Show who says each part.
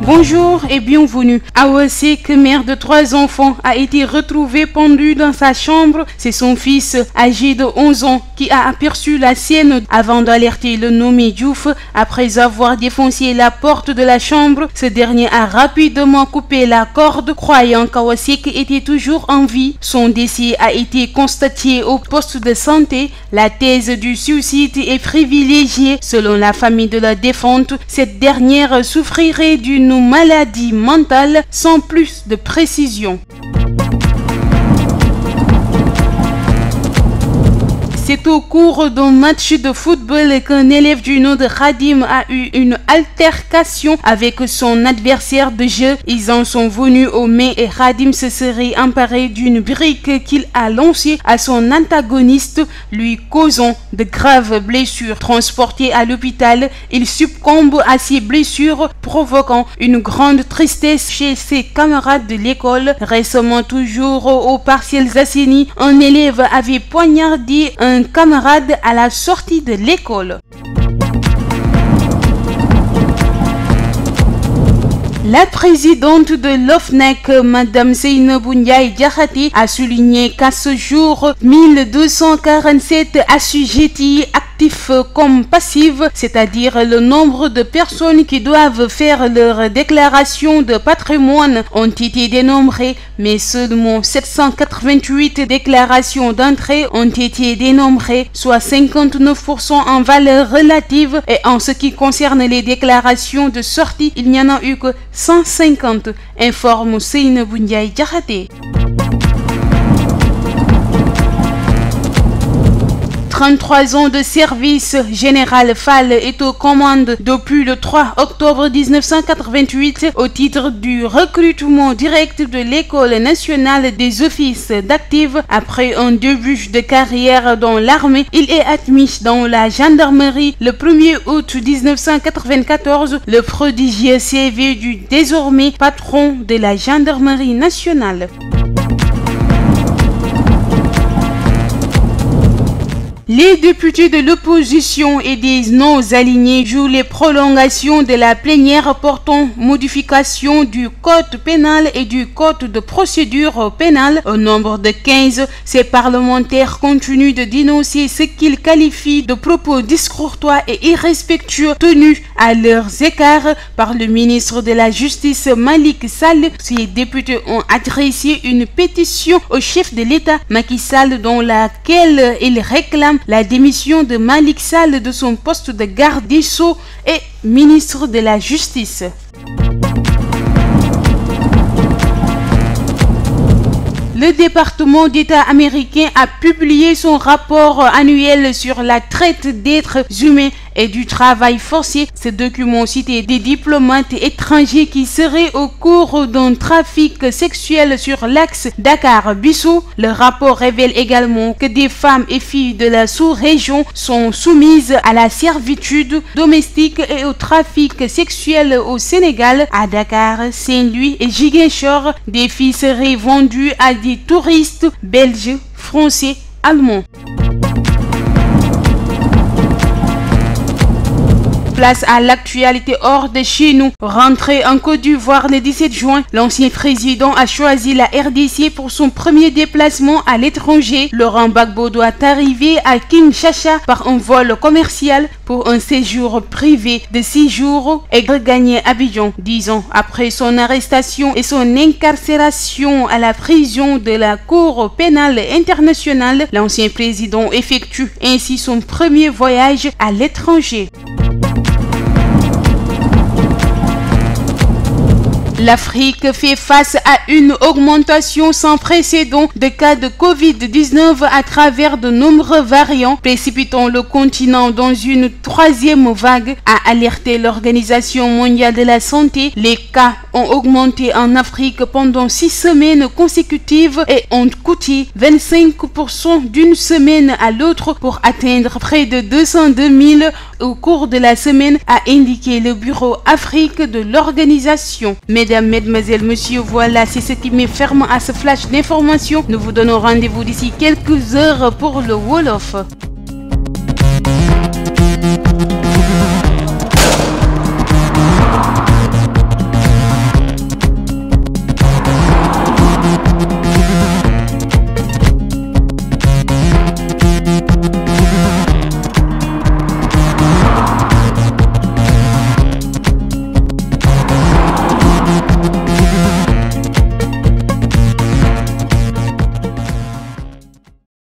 Speaker 1: Bonjour et bienvenue. Awa Seck, mère de 3 enfants, a été retrouvée pendue dans sa chambre. C'est son fils, âgé de 11 ans, qui a aperçu la scène avant d'alerter le nommé Diouf. Après avoir défoncé la porte de la chambre, ce dernier a rapidement coupé la corde, croyant qu'Awa Seck était toujours en vie. Son décès a été constaté au poste de santé. La thèse du suicide est privilégiée. Selon la famille de la défunte, cette dernière souffrirait d'une maladie mentale, sans plus de précision. C'est au cours d'un match de football qu'un élève du nom de Khadim a eu une altercation avec son adversaire de jeu. Ils en sont venus aux mains et Khadim se serait emparé d'une brique qu'il a lancée à son antagoniste, lui causant de graves blessures. Transporté à l'hôpital, il succombe à ses blessures, provoquant une grande tristesse chez ses camarades de l'école. Récemment, toujours aux Parcelles Assainies, un élève avait poignardé un camarade à la sortie de l'école. La présidente de l'OFNAC, Madame Seynabou Ndiaye Diakhaté, a souligné qu'à ce jour, 1247 assujettis actifs comme passifs, c'est-à-dire le nombre de personnes qui doivent faire leur déclaration de patrimoine, ont été dénombrés, mais seulement 788 déclarations d'entrée ont été dénombrées, soit 59% en valeur relative, et en ce qui concerne les déclarations de sortie, il n'y en a eu que 150, informe Seynabou Ndiaye Diakhaté. 33 ans de service, Général Fall est aux commandes depuis le 3 octobre 1988 au titre du recrutement direct de l'École nationale des offices d'actifs. Après un début de carrière dans l'armée, il est admis dans la gendarmerie le 1er août 1994, le prodigieux CV du désormais patron de la gendarmerie nationale. Les députés de l'opposition et des non-alignés jouent les prolongations de la plénière portant modification du code pénal et du code de procédure pénale. Au nombre de 15, ces parlementaires continuent de dénoncer ce qu'ils qualifient de propos discourtois et irrespectueux tenus à leurs écarts par le ministre de la Justice Malick Sall. Ces députés ont adressé une pétition au chef de l'État Macky Sall dans laquelle ils réclament la démission de Malick Sall de son poste de garde des Sceaux et ministre de la Justice. Le département d'État américain a publié son rapport annuel sur la traite d'êtres humains et du travail forcé. Ce document citait des diplomates étrangers qui seraient au cours d'un trafic sexuel sur l'axe Dakar-Bissau. Le rapport révèle également que des femmes et filles de la sous-région sont soumises à la servitude domestique et au trafic sexuel au Sénégal. À Dakar, Saint-Louis et Ziguinchor, des filles seraient vendues à des touristes belges, français, allemands. Place à l'actualité hors de chez nous. Rentré en Côte d'Ivoire le 17 juin, l'ancien président a choisi la RDC pour son premier déplacement à l'étranger. Laurent Gbagbo doit arriver à Kinshasa par un vol commercial pour un séjour privé de 6 jours et regagner Abidjan 10 ans après son arrestation et son incarcération à la prison de la Cour pénale internationale. L'ancien président effectue ainsi son premier voyage à l'étranger. L'Afrique fait face à une augmentation sans précédent de cas de Covid-19 à travers de nombreux variants, précipitant le continent dans une troisième vague, a alerté l'Organisation mondiale de la santé. Les cas ont augmenté en Afrique pendant 6 semaines consécutives et ont coûté 25% d'une semaine à l'autre pour atteindre près de 202 000 au cours de la semaine, a indiqué le Bureau Afrique de l'organisation. Mesdames, Mesdemoiselles, Messieurs, voilà, c'est ce qui met ferme à ce flash d'information. Nous vous donnons rendez-vous d'ici quelques heures pour le Wolof.